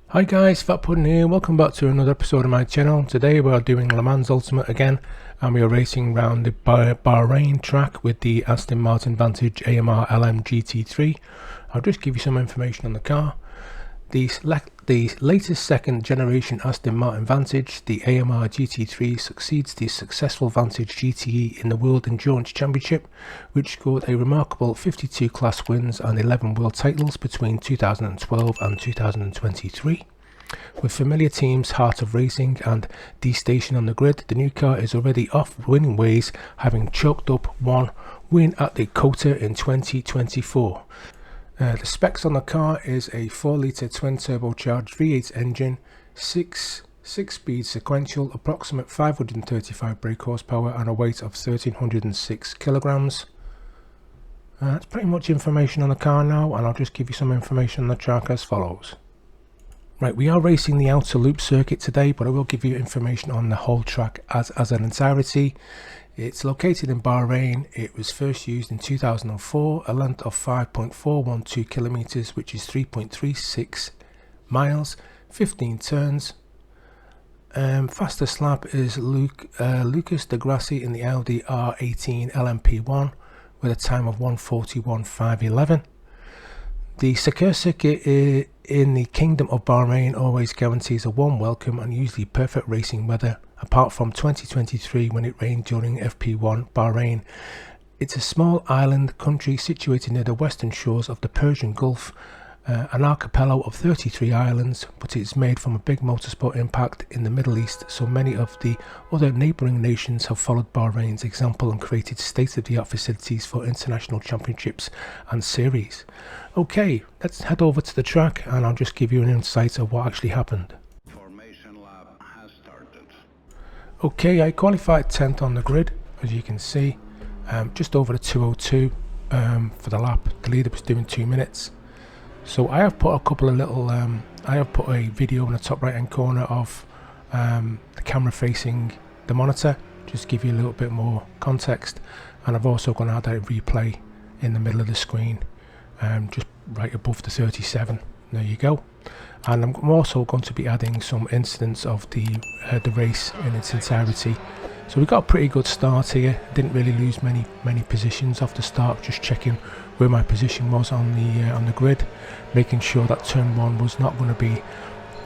Hi guys, Pudn here. Welcome back to another episode of my channel. Today we are doing Le Mans Ultimate again, and we are racing around the Bahrain track with the Aston Martin Vantage AMR LMGT3. I'll just give you some information on the car. The latest second generation Aston Martin Vantage, the AMR GT3, succeeds the successful Vantage GTE in the World Endurance Championship, which scored a remarkable 52 class wins and 11 world titles between 2012 and 2023. With familiar teams Heart of Racing and D-Station on the grid, the new car is already off winning ways, having chalked up one win at the Kota in 2024. The specs on the car is a 4-litre twin turbocharged V8 engine, 6-speed sequential, approximate 535 brake horsepower and a weight of 1306 kilograms. That's pretty much information on the car now, and I'll just give you some information on the track as follows. Right, we are racing the outer loop circuit today, but I will give you information on the whole track as an entirety. It's located in Bahrain. It was first used in 2004, a length of 5.412 kilometers, which is 3.36 miles, 15 turns. Fastest lap is Lucas de Grassi in the Audi R18 LMP1 with a time of 1:41.511. The Sakir circuit in the Kingdom of Bahrain always guarantees a warm welcome and usually perfect racing weather, apart from 2023 when it rained during FP1 Bahrain. It's a small island country situated near the western shores of the Persian Gulf, an archipelago of 33 islands, but it's made from a big motorsport impact in the Middle East, so many of the other neighbouring nations have followed Bahrain's example and created state-of-the-art facilities for international championships and series. Okay, let's head over to the track and I'll just give you an insight of what actually happened. Formation lap has started. Okay, I qualified 10th on the grid, as you can see, just over the 2:02 for the lap. The leader was doing 2 minutes. So I have put a couple of little, I have put a video in the top right hand corner of the camera facing the monitor, just to give you a little bit more context, and I've also going to add a replay in the middle of the screen, just right above the 37. There you go. And I'm also going to be adding some incidents of the race in its entirety. So we got a pretty good start here. Didn't really lose many positions off the start. Just checking where my position was on the grid, making sure that turn 1 was not going to be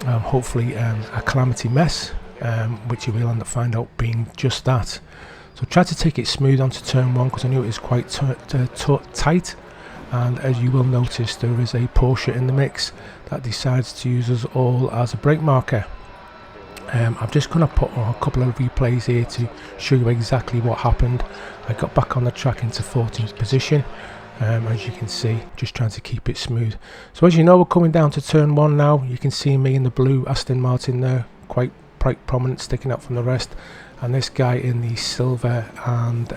hopefully a calamity mess, which you will end up find out being just that. So try to take it smooth onto turn 1 because I knew it was quite tight. And as you will notice, there is a Porsche in the mix that decides to use us all as a brake marker. I'm just going to put on a couple of replays here to show you exactly what happened. I got back on the track into 14th position, as you can see, just trying to keep it smooth. So as you know, we're coming down to turn 1 now. You can see me in the blue Aston Martin there, quite prominent, sticking out from the rest, and this guy in the silver and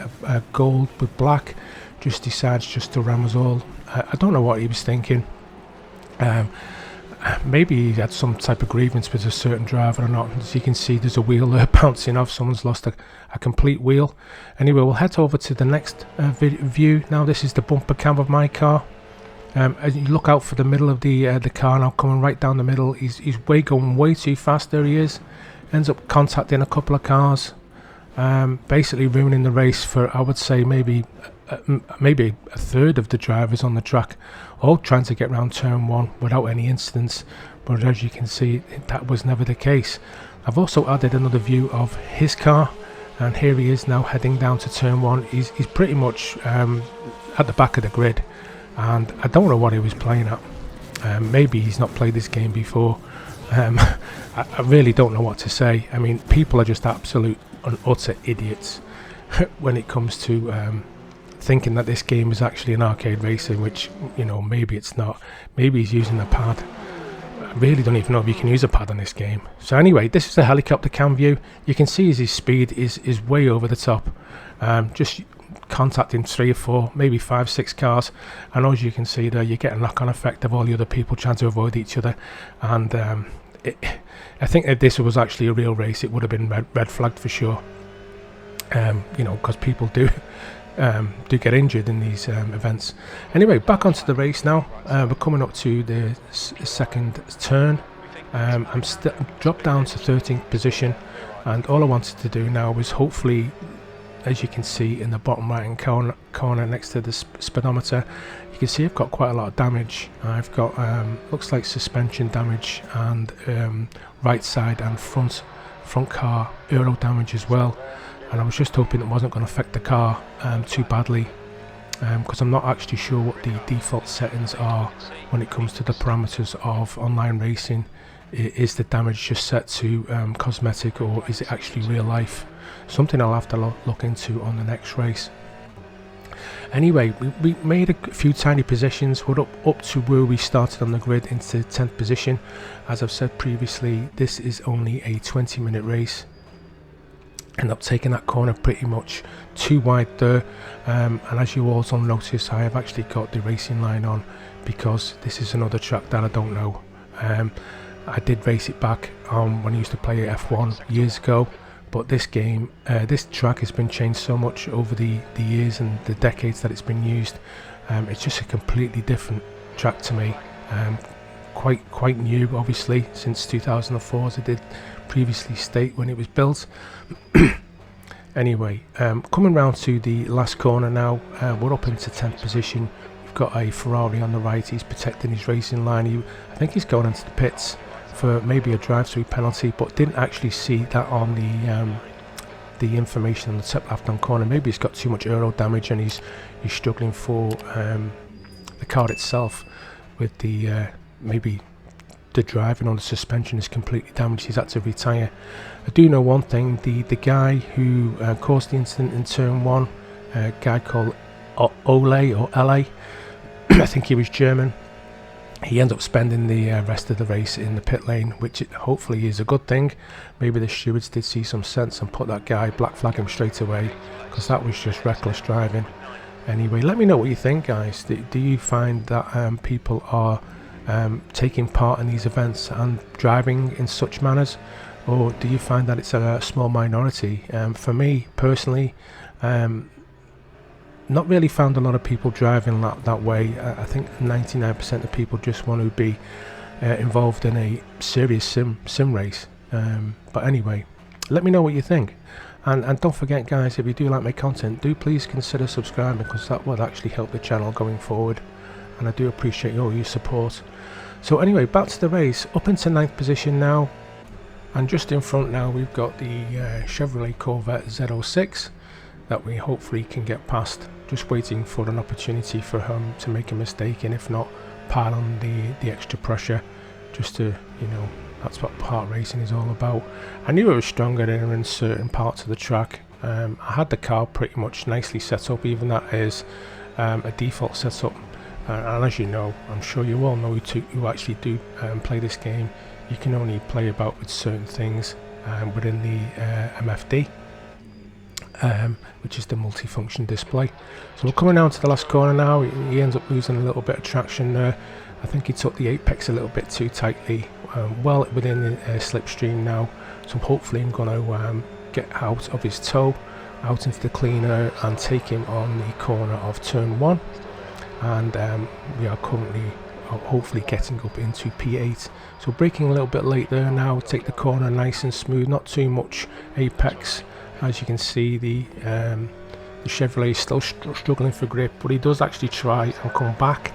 gold with black just decides just to ram us all. I don't know what he was thinking. Maybe he had some type of grievance with a certain driver or not. As you can see, there's a wheel there bouncing off. Someone's lost a complete wheel. Anyway, we'll head over to the next view. Now this is the bumper cam of my car. As you look out for the middle of the car now, coming right down the middle. He's going way too fast. There he is. Ends up contacting a couple of cars, basically ruining the race for, I would say, maybe a third of the drivers on the track, all trying to get round turn 1 without any incidents. But as you can see, that was never the case. I've also added another view of his car, and here he is now heading down to turn 1. He's pretty much at the back of the grid, and I don't know what he was playing at. Maybe he's not played this game before. I really don't know what to say. I mean, people are just absolute and utter idiots when it comes to thinking that this game is actually an arcade racing, which, you know, maybe it's not. Maybe he's using a pad. I really don't even know if you can use a pad on this game. So anyway, this is the helicopter cam view. You can see his speed is way over the top. Just contacting 3 or 4, maybe 5, 6 cars, and as you can see there, you get a knock-on effect of all the other people trying to avoid each other. And I think if this was actually a real race, it would have been red flagged for sure. You know, because people do get injured in these events. Anyway, back onto the race now. We're coming up to the second turn. I'm dropped down to 13th position, and all I wanted to do now was hopefully, as you can see in the bottom right hand corner next to the speedometer, you can see I've got quite a lot of damage. I've got looks like suspension damage and right side and front car aero damage as well, and I was just hoping it wasn't going to affect the car too badly, because I'm not actually sure what the default settings are when it comes to the parameters of online racing. Is the damage just set to cosmetic, or is it actually real life? Something I'll have to look into on the next race. Anyway, we made a few tiny positions. We're up to where we started on the grid, into 10th position. As I've said previously, this is only a 20-minute race. End up taking that corner pretty much too wide there, and as you also notice, I have actually got the racing line on, because this is another track that I don't know. I did race it back when I used to play F1 years ago, but this game, this track has been changed so much over the years and the decades that it's been used. It's just a completely different track to me. Quite new, obviously, since 2004, as I did previously state when it was built. Anyway, coming round to the last corner now, we're up into 10th position. We've got a Ferrari on the right. He's protecting his racing line. I think he's going into the pits for maybe a drive-through penalty, but didn't actually see that on the information on the top left-hand corner. Maybe he's got too much aero damage and he's struggling for the car itself, with the maybe the driving on the suspension is completely damaged. He's had to retire. I do know one thing: the guy who caused the incident in turn 1, a guy called Ole or LA, I think he was German. He ended up spending the rest of the race in the pit lane, which hopefully is a good thing. Maybe the stewards did see some sense and put that guy, black flag him straight away, because that was just reckless driving. Anyway, let me know what you think, guys. Do you find that people are taking part in these events and driving in such manners, or do you find that it's a small minority? For me personally, not really found a lot of people driving that way. I think 99% of people just want to be involved in a serious sim race. But anyway, let me know what you think, and don't forget, guys, if you do like my content, do please consider subscribing, because that would actually help the channel going forward, and I do appreciate all your support. So anyway, back to the race. Up into 9th position now, and just in front now we've got the Chevrolet Corvette Z06 that we hopefully can get past. Just waiting for an opportunity for him to make a mistake, and if not, pile on the extra pressure, just to, you know, that's what part racing is all about. I knew it was stronger in certain parts of the track. I had the car pretty much nicely set up, even that is a default setup. And as you know, I'm sure you all know who actually do play this game, you can only play about with certain things within the MFD. Which is the multifunction display. So we're coming down to the last corner now. He ends up losing a little bit of traction there. I think he took the apex a little bit too tightly, well within the slipstream now. So hopefully I'm going to get out of his toe, out into the clean air, and take him on the corner of turn 1. And we are currently hopefully getting up into P8. So braking a little bit late there now. Take the corner nice and smooth, not too much apex. As you can see, the Chevrolet is still struggling for grip, but he does actually try and come back.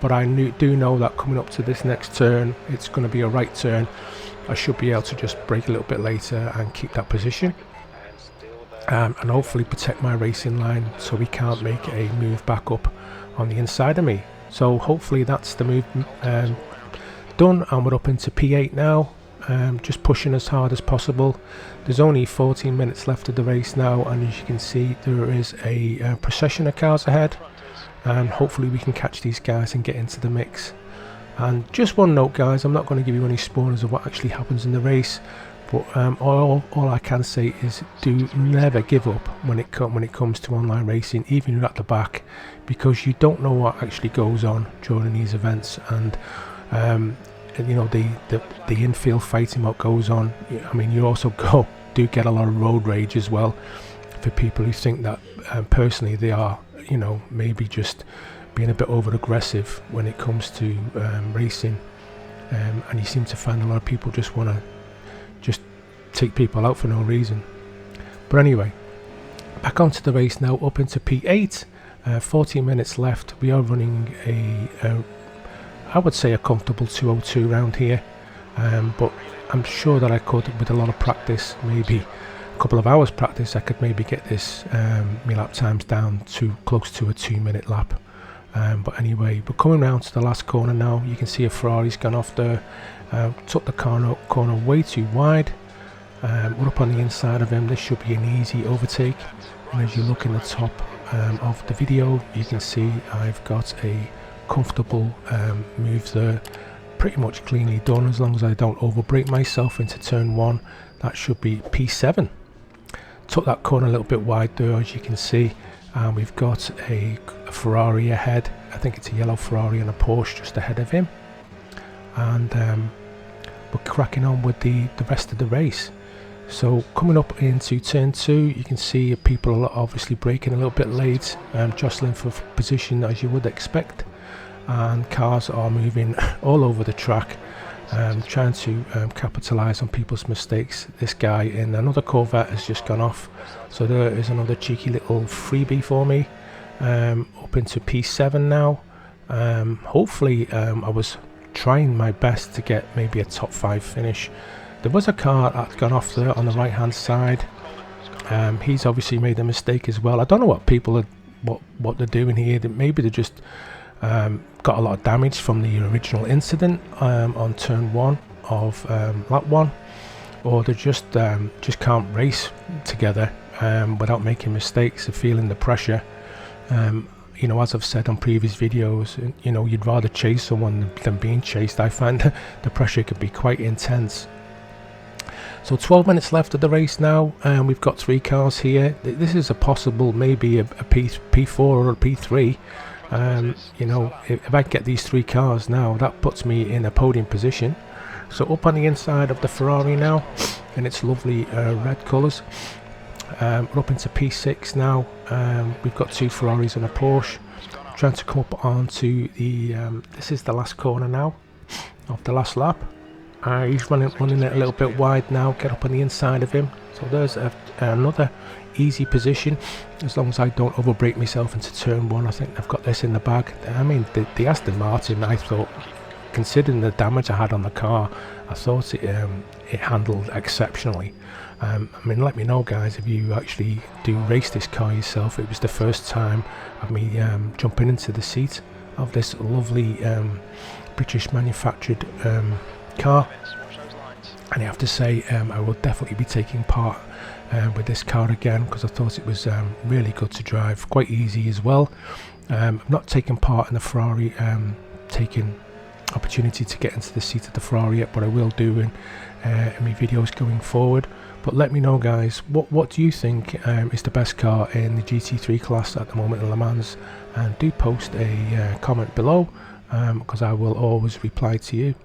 But I do know that coming up to this next turn, it's going to be a right turn. I should be able to just brake a little bit later and keep that position, and hopefully protect my racing line so he can't make a move back up on the inside of me. So hopefully that's the move done, and we're up into P8 now. Just pushing as hard as possible. There's only 14 minutes left of the race now, and as you can see, there is a procession of cars ahead, and hopefully we can catch these guys and get into the mix. And just one note, guys, I'm not going to give you any spoilers of what actually happens in the race, but all I can say is do never give up when it comes to online racing, even if you're at the back, because you don't know what actually goes on during these events. And you know, the infield fighting, what goes on. I mean, you also do get a lot of road rage as well, for people who think that personally they are, you know, maybe just being a bit over aggressive when it comes to racing. and you seem to find a lot of people just want to just take people out for no reason. But anyway, back onto the race now, up into P8. 14 minutes left. We are running I would say a comfortable 2:02 round here, but I'm sure that I could, with a lot of practice, maybe a couple of hours practice, I could maybe get this my lap times down to close to a 2-minute lap. But anyway, we're coming round to the last corner now. You can see a Ferrari's gone off there, took the corner way too wide. We're up on the inside of him. This should be an easy overtake, and as you look in the top of the video, you can see I've got a comfortable move there, pretty much cleanly done, as long as I don't overbrake myself into turn 1. That should be P7. Took that corner a little bit wide there, as you can see, and we've got a Ferrari ahead. I think it's a yellow Ferrari and a Porsche just ahead of him, and we're cracking on with the rest of the race. So coming up into turn 2, you can see people are obviously braking a little bit late, jostling for position as you would expect, and cars are moving all over the track, trying to capitalise on people's mistakes. This guy in another Corvette has just gone off, so there is another cheeky little freebie for me. Up into P7 now. Hopefully I was trying my best to get maybe a top 5 finish. There was a car that's gone off there on the right hand side. He's obviously made a mistake as well. I don't know what people are, what they're doing here. Maybe they just got a lot of damage from the original incident on turn 1 of lap 1, or they just can't race together without making mistakes, or feeling the pressure. You know, as I've said on previous videos, you know, you'd rather chase someone than being chased. I find the pressure can be quite intense. So 12 minutes left of the race now, and we've got 3 cars here. This is a possible maybe a P4 or a P3. You know, if I get these 3 cars now, that puts me in a podium position. So up on the inside of the Ferrari now, in its lovely red colours. We're up into P6 now. We've got 2 Ferraris and a Porsche. Trying to come up onto the this is the last corner now of the last lap. He's running it a little bit wide now. Get up on the inside of him. So there's another easy position, as long as I don't overbrake myself into turn 1. I think I've got this in the bag. I mean, the Aston Martin, I thought, considering the damage I had on the car, I thought it handled exceptionally. I mean, let me know, guys, if you actually do race this car yourself. It was the first time of me jumping into the seat of this lovely British manufactured car, and I have to say I will definitely be taking part with this car again, because I thought it was really good to drive, quite easy as well. I've not taken part in the Ferrari, taking opportunity to get into the seat of the Ferrari yet, but I will do in my videos going forward. But let me know, guys, what do you think is the best car in the GT3 class at the moment in Le Mans, and do post a comment below, because I will always reply to you.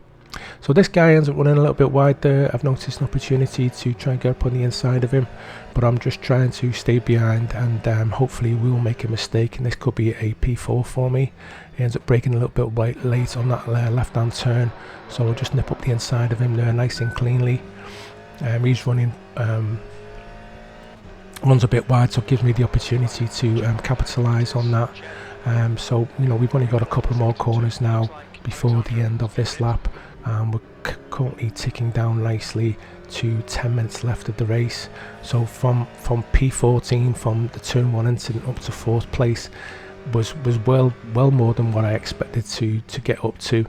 So this guy ends up running a little bit wide there. I've noticed an opportunity to try and get up on the inside of him, but I'm just trying to stay behind, and hopefully we will make a mistake, and this could be a P4 for me. He ends up braking a little bit late on that left hand turn, so I'll just nip up the inside of him there nice and cleanly. He's running runs a bit wide, so it gives me the opportunity to capitalise on that. So you know, we've only got a couple more corners now before the end of this lap, and we're currently ticking down nicely to 10 minutes left of the race. So from P14, from the turn 1 incident up to 4th place, was well more than what I expected to get up to.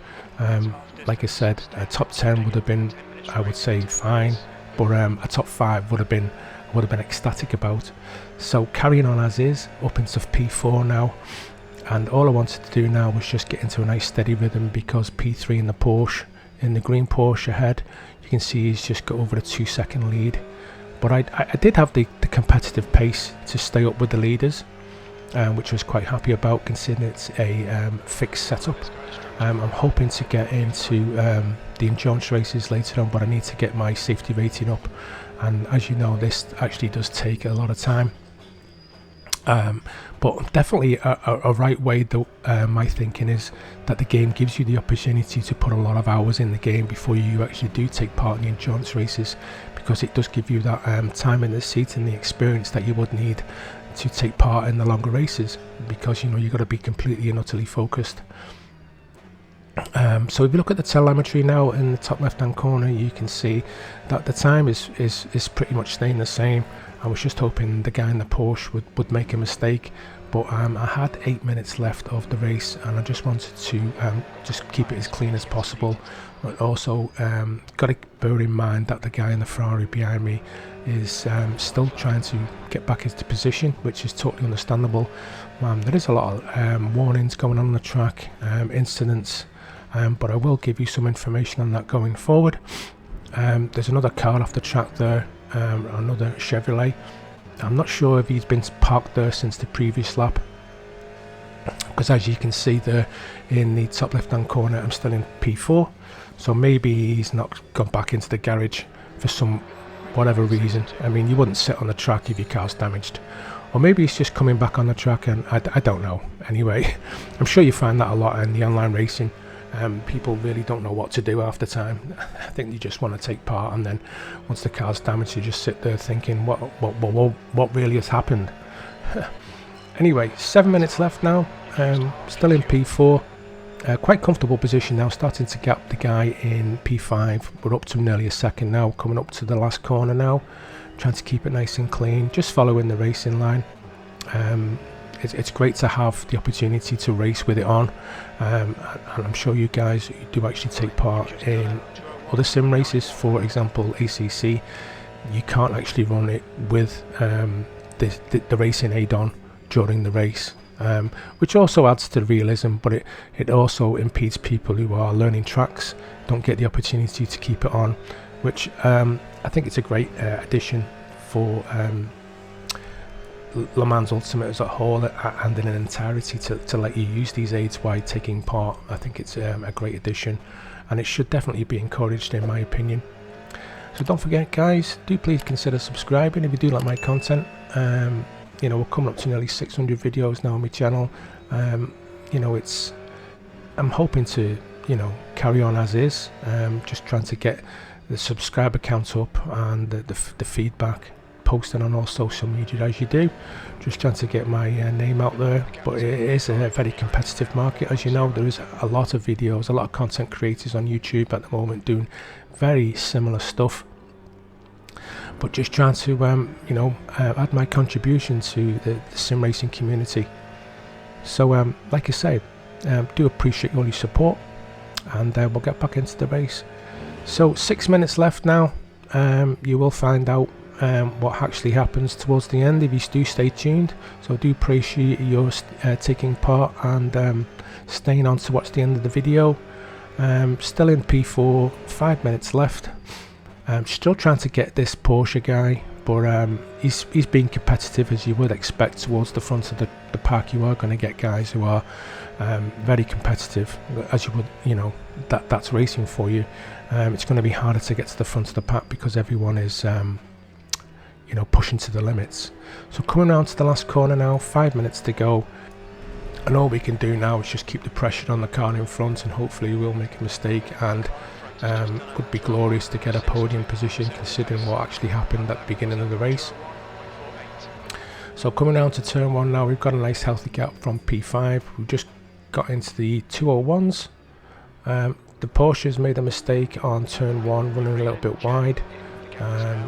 Like I said, a top 10 would have been, I would say, fine, but a top 5 would have been ecstatic about. So carrying on as is, up into P4 now, and all I wanted to do now was just get into a nice steady rhythm, because P3 in the Porsche, in the green Porsche ahead, you can see he's just got over a 2-second lead. But I did have the competitive pace to stay up with the leaders, which I was quite happy about, considering it's a fixed setup. I'm hoping to get into the endurance races later on, but I need to get my safety rating up, and as you know, this actually does take a lot of time. But definitely a right way, though. My thinking is that the game gives you the opportunity to put a lot of hours in the game before you actually do take part in the endurance races, because it does give you that time in the seat and the experience that you would need to take part in the longer races, because you know you've got to be completely and utterly focused. So if you look at the telemetry now in the top left hand corner, you can see that the time is pretty much staying the same. I was just hoping the guy in the Porsche would make a mistake, but I had 8 minutes left of the race, and I just wanted to just keep it as clean as possible. But also got to bear in mind that the guy in the Ferrari behind me is still trying to get back into position, which is totally understandable. There is a lot of warnings going on the track, incidents, but I will give you some information on that going forward. There's another car off the track there, another Chevrolet. I'm not sure if he's been parked there since the previous lap, because as you can see there in the top left hand corner, I'm still in P4, so maybe he's not gone back into the garage for some whatever reason. I mean, you wouldn't sit on the track if your car's damaged, or maybe he's just coming back on the track, and I don't know. Anyway, I'm sure you find that a lot in the online racing. People really don't know what to do half the time. I think you just want to take part, and then once the car's damaged, you just sit there thinking, what really has happened? Anyway, 7 minutes left now. Still in P4. Quite comfortable position now, starting to gap the guy in P5. We're up to nearly a second now, coming up to the last corner now, trying to keep it nice and clean, just following the racing line. It's great to have the opportunity to race with it on, and I'm sure you guys do actually take part in other sim races. For example, ACC, you can't actually run it with the racing aid on during the race, which also adds to the realism, but it also impedes people who are learning tracks, don't get the opportunity to keep it on, which I think it's a great addition for Le Mans Ultimate as a whole and in an entirety to let you use these aids while taking part. I think it's a great addition, and it should definitely be encouraged in my opinion. So don't forget guys, do please consider subscribing if you do like my content. You know, we're coming up to nearly 600 videos now on my channel. You know, I'm hoping to, you know, carry on as is, just trying to get the subscriber count up and the feedback, posting on all social media as you do, just trying to get my name out there. But it is a very competitive market, as you know. There is a lot of videos, a lot of content creators on YouTube at the moment doing very similar stuff, but just trying to you know, add my contribution to the sim racing community. So like I say, do appreciate all your support, and we'll get back into the race. So 6 minutes left now. You will find out what actually happens towards the end if you do stay tuned. So I do appreciate your taking part and staying on to watch the end of the video. Still in P4, 5 minutes left. Still trying to get this Porsche guy, but he's being competitive as you would expect. Towards the front of the pack, you are going to get guys who are very competitive, as you would, you know, that's racing for you. It's going to be harder to get to the front of the pack because everyone is you know, pushing to the limits. So coming around to the last corner now, 5 minutes to go, and all we can do now is just keep the pressure on the car in front, and hopefully we'll make a mistake, and would be glorious to get a podium position considering what actually happened at the beginning of the race. So coming down to turn 1 now, we've got a nice healthy gap from P5. We've just got into the 201s. The Porsche's made a mistake on turn 1, running a little bit wide,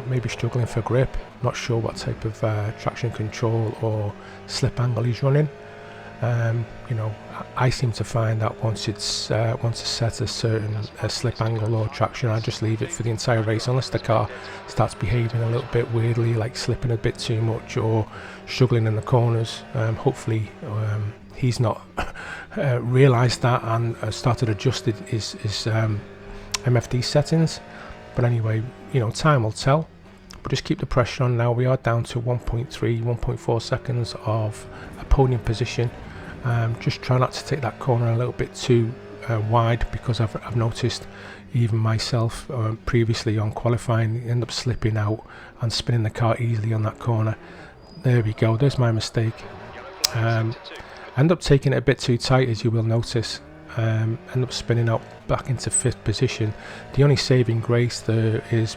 maybe struggling for grip. Not sure what type of traction control or slip angle he's running. You know, I seem to find that once it's set a certain slip angle or traction, I just leave it for the entire race unless the car starts behaving a little bit weirdly, like slipping a bit too much or struggling in the corners. Hopefully he's not realised that and started adjusting his MFD settings. But anyway, you know, time will tell. But just keep the pressure on now. We are down to 1.4 seconds of a podium position. Just try not to take that corner a little bit too wide, because I've noticed even myself previously on qualifying end up slipping out and spinning the car easily on that corner. There we go, there's my mistake. End up taking it a bit too tight, as you will notice. End up spinning out back into 5th position. The only saving grace there is,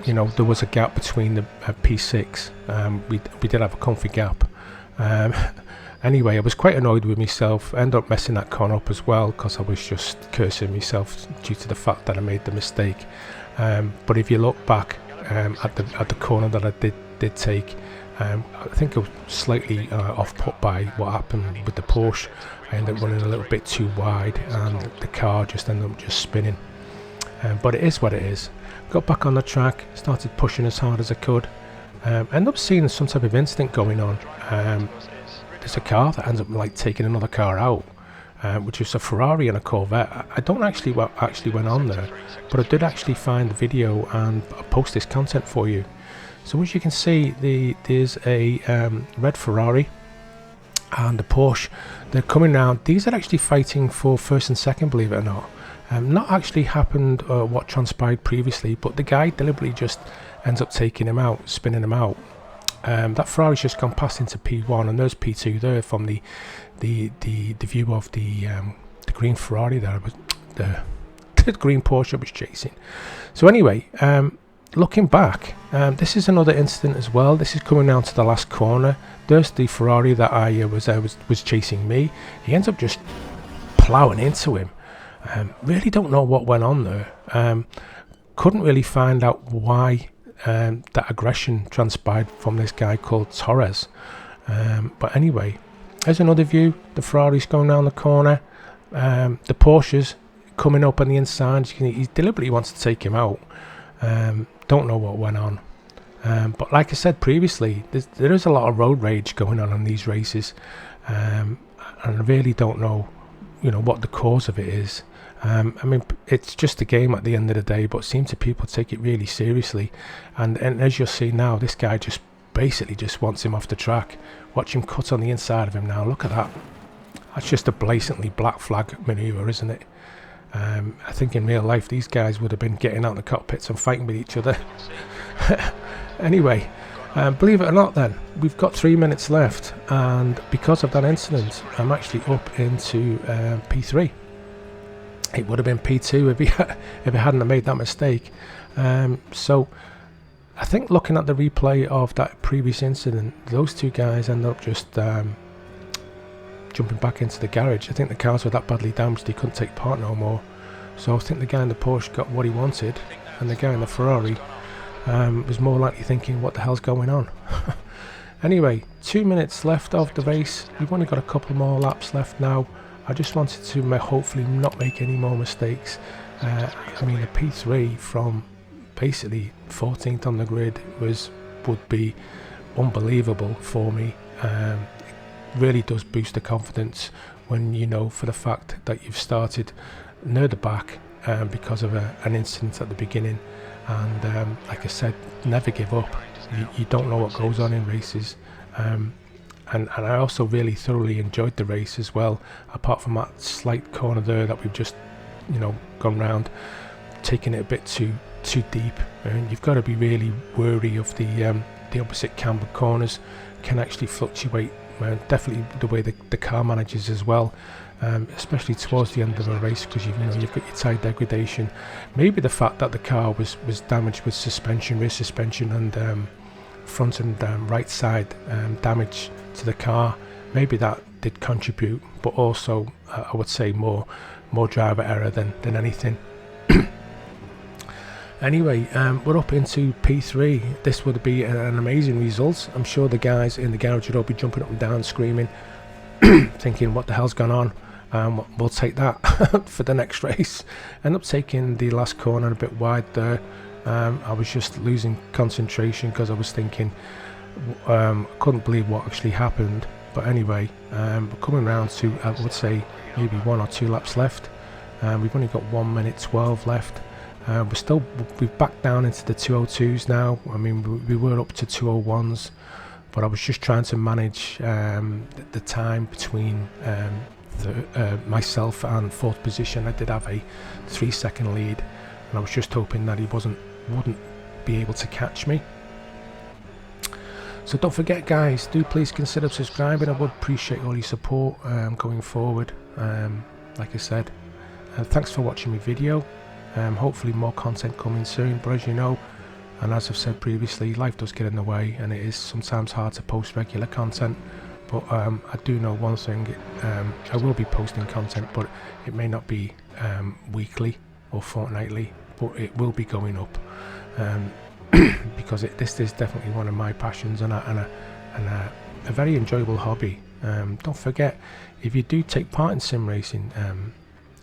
you know, there was a gap between the P6. We did have a comfy gap. Anyway, I was quite annoyed with myself. I ended up messing that corner up as well because I was just cursing myself due to the fact that I made the mistake. But if you look back at the corner that I did take, I think I was slightly off put by what happened with the Porsche. I ended up running a little bit too wide and the car just ended up just spinning. But it is what it is. Got back on the track, started pushing as hard as I could. Ended up seeing some type of incident going on. There's a car that ends up like taking another car out, which is a Ferrari and a Corvette. I don't actually what actually went on there, but I did actually find the video and post this content for you. So as you can see, there's a red Ferrari and a Porsche. They're coming round. These are actually fighting for 1st and 2nd, believe it or not. Not actually happened what transpired previously, but the guy deliberately just ends up taking him out, spinning him out. That Ferrari's just gone past into P1, and there's P2 there from the view of the green Ferrari there, the green Porsche I was chasing. So anyway, looking back, this is another incident as well. This is coming down to the last corner. There's the Ferrari that I was chasing me. He ends up just ploughing into him. Really don't know what went on there. Couldn't really find out why that aggression transpired from this guy called Torres. But anyway, there's another view. The Ferrari's going down the corner. The Porsche's coming up on the inside. He deliberately wants to take him out. Don't know what went on. But like I said previously, there is a lot of road rage going on these races. And I really don't know, you know, what the cause of it is. I mean, it's just a game at the end of the day, but it seems to people take it really seriously. And as you'll see now, this guy just basically just wants him off the track. Watch him cut on the inside of him now. Look at that. That's just a blatantly black flag manoeuvre, isn't it? I think in real life, these guys would have been getting out in the cockpits and fighting with each other. Anyway, believe it or not then, we've got 3 minutes left. And because of that incident, I'm actually up into P3. It would have been P2 if he hadn't made that mistake. So I think looking at the replay of that previous incident, those two guys end up just jumping back into the garage. I think the cars were that badly damaged he couldn't take part no more. So I think the guy in the Porsche got what he wanted, and the guy in the Ferrari was more likely thinking, what the hell's going on? Anyway, 2 minutes left of the race. We've only got a couple more laps left now. I just wanted to hopefully not make any more mistakes. I mean, a P3 from basically 14th on the grid would be unbelievable for me. It really does boost the confidence when you know for the fact that you've started near the back because of an incident at the beginning. And like I said, never give up. You don't know what goes on in races. And I also really thoroughly enjoyed the race as well, apart from that slight corner there that we've just, you know, gone round, taking it a bit too deep. And you've got to be really wary of the opposite camber corners. Can actually fluctuate. Definitely the way the car manages as well, especially towards the end of a race, because you've got your tyre degradation. Maybe the fact that the car was damaged with suspension, rear suspension, and front and right side damage to the car, maybe that did contribute, but also I would say more driver error than anything. Anyway, we're up into P3. This would be an amazing result. I'm sure the guys in the garage would all be jumping up and down screaming, thinking what the hell's gone on. We'll take that for the next race. End up taking the last corner a bit wide there. I was just losing concentration because I was thinking, I couldn't believe what actually happened. But anyway, we're coming round to, I would say, maybe 1 or 2 laps left. We've only got 1 minute 12 left. We've backed down into the 202s now. I mean, we were up to 201s, but I was just trying to manage the time between myself and 4th position. I did have a 3-second lead, and I was just hoping that he wouldn't be able to catch me. So don't forget guys, do please consider subscribing. I would appreciate all your support going forward. Like I said, thanks for watching my video. Hopefully more content coming soon, but as you know, and as I've said previously, life does get in the way and it is sometimes hard to post regular content. But I do know one thing, I will be posting content, but it may not be weekly or fortnightly, but it will be going up, because this is definitely one of my passions and a very enjoyable hobby. Don't forget, if you do take part in sim racing,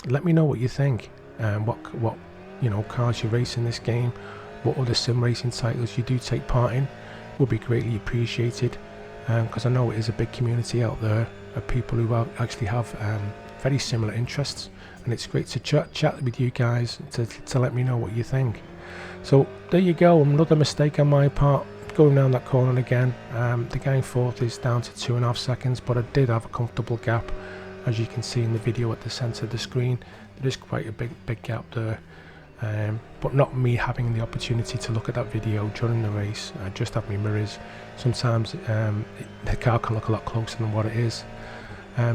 let me know what you think, what cars you race in this game, what other sim racing titles you do take part in, will be greatly appreciated. Because I know it is a big community out there of people who actually have very similar interests, and it's great to chat with you guys to let me know what you think. So there you go, another mistake on my part, going down that corner again. The guy in fourth is down to 2.5 seconds, but I did have a comfortable gap, as you can see in the video at the centre of the screen. There is quite a big gap there. But not me having the opportunity to look at that video during the race. I just have my mirrors. Sometimes the car can look a lot closer than what it is.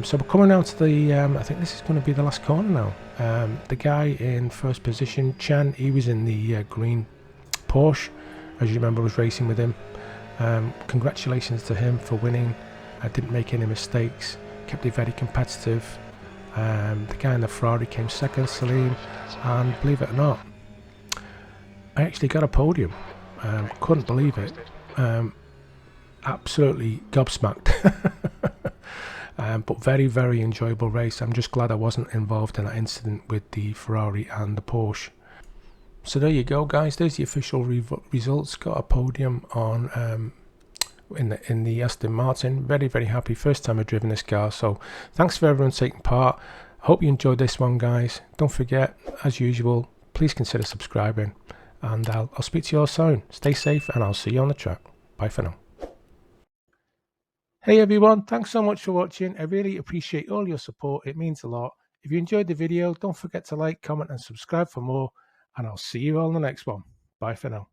So we're coming down to the, I think this is going to be the last corner now. The guy in first position, Chen, he was in the green Porsche. As you remember, I was racing with him. Congratulations to him for winning. I didn't make any mistakes, kept it very competitive. The guy in the Ferrari came second, Salim, and believe it or not, I actually got a podium. Couldn't believe it. Absolutely gobsmacked. But very enjoyable race. I'm just glad I wasn't involved in that incident with the Ferrari and the Porsche. So there you go guys, there's the official results. Got a podium on in the Aston Martin. Very happy, first time I've driven this car. So thanks for everyone taking part. Hope you enjoyed this one guys. Don't forget, as usual, please consider subscribing, and I'll speak to you all soon. Stay safe and I'll see you on the track. Bye for now. Hey everyone, thanks so much for watching. I really appreciate all your support, it means a lot. If you enjoyed the video, don't forget to like, comment and subscribe for more, and I'll see you all in the next one. Bye for now.